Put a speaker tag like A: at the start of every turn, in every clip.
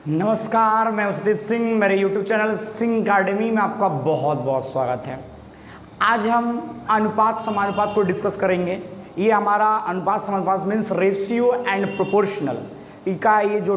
A: नमस्कार, मैं सतीश सिंह। मेरे YouTube चैनल सिंह अकाडमी में आपका बहुत बहुत स्वागत है। आज हम अनुपात समानुपात को डिस्कस करेंगे। ये हमारा अनुपात समानुपात मीन्स रेशियो एंड प्रोपोर्शनल का ये जो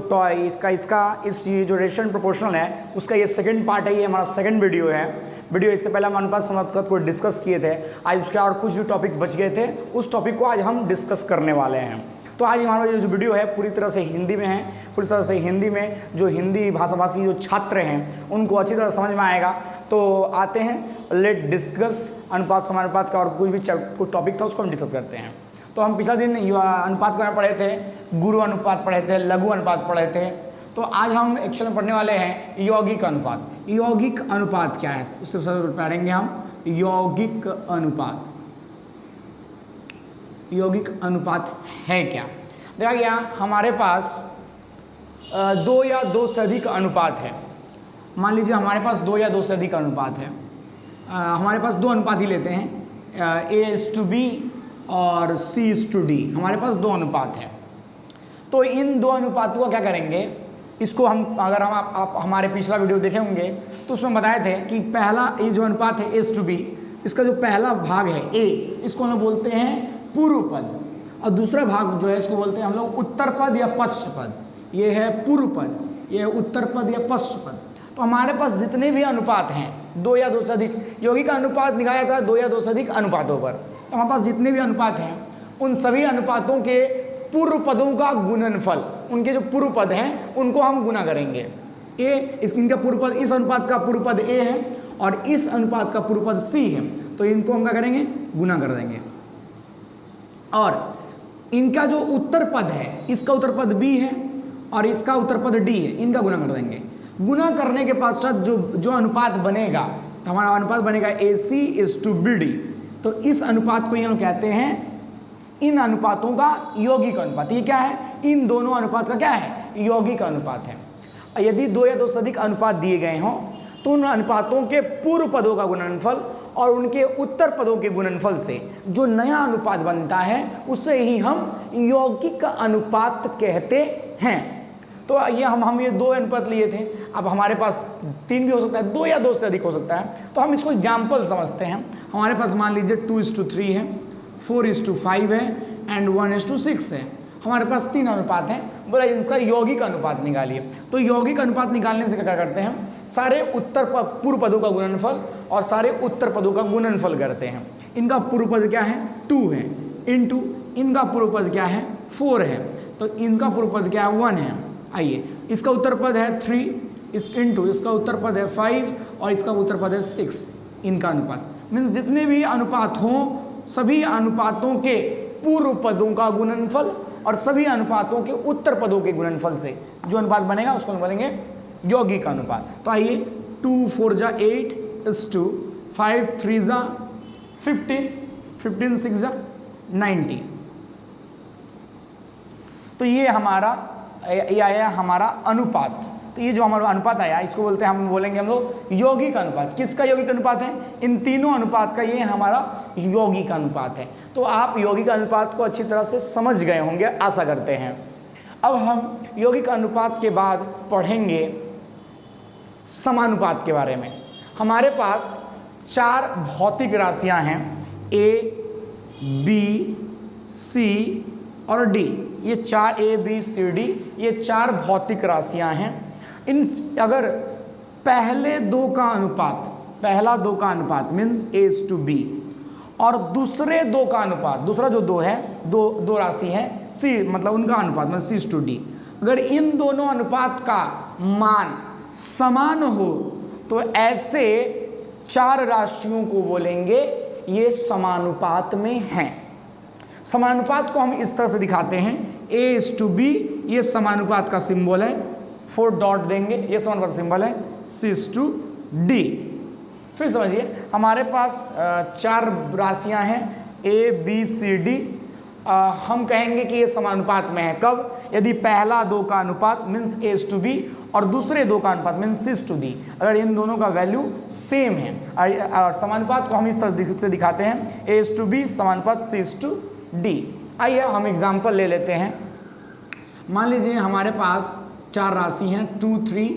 A: इस ये जो रेशियो एंड प्रोपोर्शनल है उसका ये सेकंड पार्ट है। ये हमारा सेकंड वीडियो है। इससे पहले हम अनुपात समानुपात को डिस्कस किए थे। आज उसके और कुछ भी टॉपिक्स बच गए थे, उस टॉपिक को आज हम डिस्कस करने वाले हैं। तो आज हमारा जो वीडियो है पूरी तरह से हिंदी में है। पूरी तरह से हिंदी में जो हिंदी भाषाभाषी जो छात्र हैं उनको अच्छी तरह समझ में आएगा। तो आते हैं, लेट डिस्कस अनुपात समानुपात का और कोई भी कुछ टॉपिक था उसको हम डिस्कस करते हैं। तो हम पिछला दिन अनुपात का पढ़े थे, गुरु अनुपात पढ़े थे, लघु अनुपात पढ़े थे। तो आज हम एक्चुअल में पढ़ने वाले हैं यौगिक अनुपात। यौगिक अनुपात क्या है उससे सबसे पढ़ेंगे हम। यौगिक अनुपात, यौगिक अनुपात है क्या? देखा गया हमारे पास दो या दो से अधिक अनुपात है। मान लीजिए हमारे पास दो या दो से अधिक अनुपात है। हमारे पास दो अनुपात ही लेते हैं, A:B और C:D। हमारे पास दो अनुपात है। तो इन दो अनुपातों का क्या करेंगे, इसको हम अगर हम आप हमारे पिछला वीडियो देखे होंगे तो उसमें बताए थे कि पहला ये जो अनुपात है A:B, इसका जो पहला भाग है A, इसको हम लोग बोलते हैं पूर्व पद, और दूसरा भाग जो है इसको बोलते हैं हम लोग उत्तर पद या पश्चिम पद। ये है पूर्व पद, ये है उत्तर पद या पश्चिम पद। तो हमारे पास जितने भी अनुपात हैं, दो या दो से अधिक, यौगिक का अनुपात निकाला जाता है दो या दो से अधिक अनुपातों पर। तो हमारे पास जितने भी अनुपात हैं उन सभी अनुपातों के पूर्व पदों का गुणनफल, उनके जो पूर्व पद हैं उनको हम गुना करेंगे। इनका पूर्व पद, इस अनुपात का पूर्व पद A है और इस अनुपात का पूर्व पद C है, तो इनको हम क्या करेंगे, गुना कर देंगे। और इनका जो उत्तर पद है, इसका उत्तर पद B है और इसका उत्तर पद D है, इनका गुना कर देंगे। गुना करने के पश्चात जो अनुपात बनेगा, तो हमारा अनुपात बनेगा AC:BD। तो इस अनुपात को हम कहते हैं इन अनुपातों का यौगिक अनुपात। ये क्या है, इन दोनों अनुपात का क्या है, यौगिक अनुपात है। यदि दो या दो से अधिक अनुपात दिए गए हों तो उन अनुपातों के पूर्व पदों का गुणनफल और उनके उत्तर पदों के गुणनफल से जो नया अनुपात बनता है उसे ही हम यौगिक अनुपात कहते हैं। तो ये हम ये दो अनुपात लिए थे। अब हमारे पास तीन भी हो सकता है, दो या दो से अधिक हो सकता है। तो हम इसको एग्जाम्पल समझते हैं। हमारे पास मान लीजिए 2:3 है, 4:5 है एंड 1:6 है। हमारे पास तीन अनुपात हैं। बोला इनका यौगिक अनुपात निकालिए। तो यौगिक अनुपात निकालने से क्या करते हैं, सारे पूर्व पदों का गुणनफल और सारे उत्तर पदों का गुणनफल करते हैं। इनका पूर्व पद क्या है, 2 है, इनटू इनका पूर्व पद क्या है, 4 है, तो इनका पूर्व पद क्या है, 1 है। आइए, इसका उत्तर पद है 3, इनटू इसका उत्तर पद है 5 और इसका उत्तर पद है 6। इनका अनुपात मीन्स जितने भी अनुपात हों सभी अनुपातों के पूर्व पदों का गुणनफल और सभी अनुपातों के उत्तर पदों के गुणनफल से जो अनुपात बनेगा उसको हम बोलेंगे यौगिक अनुपात। तो आइए, 2 4 जा 8 5 3 जा 15 15 6 जा 90। तो ये आया हमारा अनुपात। तो ये जो हमारा अनुपात आया इसको बोलते हैं, हम बोलेंगे हम लोग यौगिक अनुपात। किसका यौगिक अनुपात है, इन तीनों अनुपात का ये हमारा यौगिक अनुपात है। तो आप यौगिक अनुपात को अच्छी तरह से समझ गए होंगे, आशा करते हैं। अब हम यौगिक अनुपात के बाद पढ़ेंगे समानुपात के बारे में। हमारे पास चार भौतिक राशियां हैं, A, B, C और D। ये चार A, B, C, D ये चार भौतिक राशियां हैं। इन अगर पहला दो का अनुपात मीन्स A:B और दूसरे दो का अनुपात, दूसरा जो दो है, दो राशि है C, मतलब उनका अनुपात मतलब C:D, अगर इन दोनों अनुपात का मान समान हो तो ऐसे चार राशियों को बोलेंगे ये समानुपात में हैं। समानुपात को हम इस तरह से दिखाते हैं, A:B ये समानुपात का सिंबल है, 4 डॉट देंगे, ये समानुपात सिंबल है, C:D। फिर समझिए हमारे पास चार राशियां हैं A, B, C, D। हम कहेंगे कि ये समानुपात में है कब, यदि पहला दो का अनुपात मीन्स A:B और दूसरे दो का अनुपात मीन्स C:D, अगर इन दोनों का वैल्यू सेम है। और समानुपात को हम इस तरह से दिखाते हैं, A:B समानुपात C:D। आइए हम एग्जाम्पल ले लेते हैं। मान लीजिए हमारे पास चार राशि हैं 2, 3,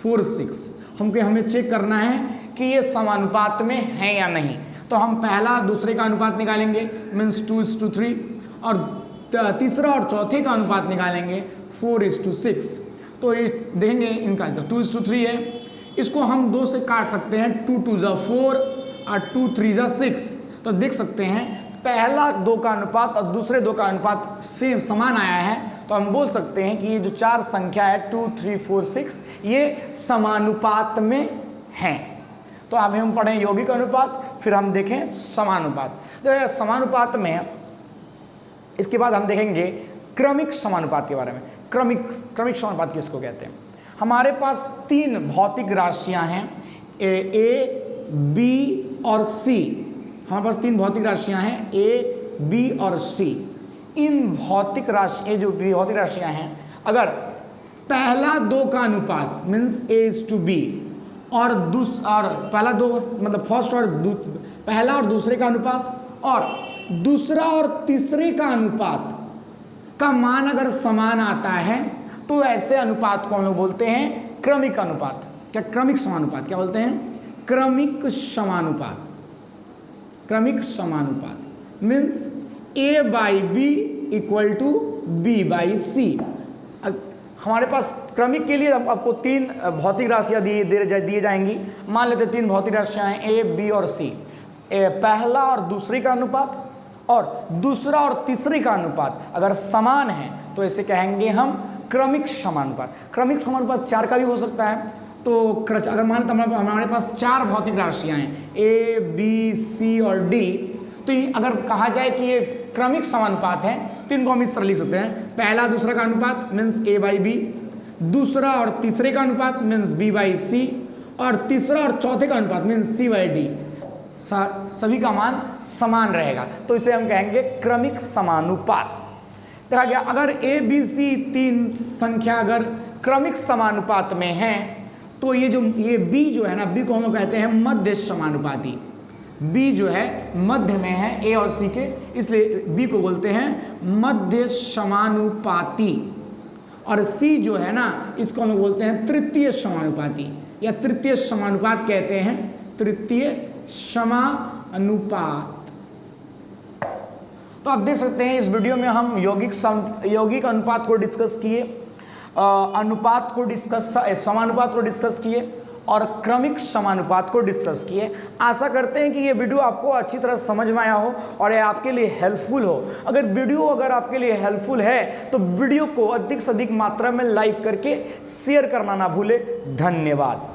A: 4, 6। हमें चेक करना है कि ये समानुपात में है या नहीं। तो हम पहला दूसरे का अनुपात निकालेंगे, मीन्स 2:3, और तीसरा और चौथे का अनुपात निकालेंगे 4:6। तो ये देखेंगे इनका, तो 2:3 है, इसको हम 2 से काट सकते हैं, 2 2 जा 4 और 2 3 जा 6। तो देख सकते हैं पहला 2 का अनुपात और दूसरे 2 का अनुपात सेम समान आया है। तो हम बोल सकते हैं कि ये जो चार संख्या है 2, 3, 4, 6 ये समानुपात में हैं। तो अभी हम पढ़ें यौगिक अनुपात, फिर हम देखें समानुपात। तो समानुपात में इसके बाद हम देखेंगे क्रमिक समानुपात के बारे में। क्रमिक समानुपात किसको कहते हैं? हमारे पास 3 भौतिक राशियां हैं, ए, बी और सी। हमारे पास 3 भौतिक राशियां हैं, ए, बी और सी। इन भौतिक राशियां हैं, अगर पहला 2 का अनुपात मीन्स A:B और पहला 2 मतलब फर्स्ट और पहला और दूसरे का अनुपात और दूसरा और तीसरे का अनुपात का मान अगर समान आता है तो ऐसे अनुपात को हम लोग बोलते हैं क्रमिक अनुपात। क्या क्रमिक समानुपात क्या बोलते हैं? क्रमिक समानुपात। क्रमिक समानुपात मीन्स A/B = B/C। हमारे पास क्रमिक के लिए आपको 3 भौतिक राशियां दिए जाएंगी। मान लेते 3 भौतिक राशियां हैं ए, बी और सी। पहला और दूसरे का अनुपात और दूसरा और तीसरे का अनुपात अगर समान है तो इसे कहेंगे हम क्रमिक समानुपात। क्रमिक समानुपात 4 का भी हो सकता है। तो अगर मान लेते हमारे पास 4 भौतिक राशियां हैं ए, बी, सी और डी, तो अगर कहा जाए कि ये क्रमिक समानुपात है तो इनको हम इस तरह लिख सकते हैं, पहला दूसरा का अनुपात मीन्स A/B, दूसरा और तीसरे का अनुपात मीन्स B/C और तीसरा और चौथे का अनुपात मीन्स C/D। सभी का मान समान रहेगा तो इसे हम कहेंगे क्रमिक समानुपात। देखा गया, अगर A, B, C 3 संख्या अगर क्रमिक समानुपात में है तो ये B जो है ना, B को हम लोग कहते हैं मध्य समानुपाती। B जो है मध्य में है A और C के, इसलिए B को बोलते हैं मध्य समानुपाती। और C जो है ना, इसको हम लोग बोलते हैं तृतीय समानुपाती या तृतीय समानुपात कहते हैं, तृतीय समानुपात। तो आप देख सकते हैं इस वीडियो में हम यौगिक अनुपात को डिस्कस किए, समानुपात को डिस्कस किए और क्रमिक समानुपात को डिस्कस किए। आशा करते हैं कि ये वीडियो आपको अच्छी तरह समझ में आया हो और ये आपके लिए हेल्पफुल हो। अगर वीडियो आपके लिए हेल्पफुल है तो वीडियो को अधिक से अधिक मात्रा में लाइक करके शेयर करना ना भूले। धन्यवाद।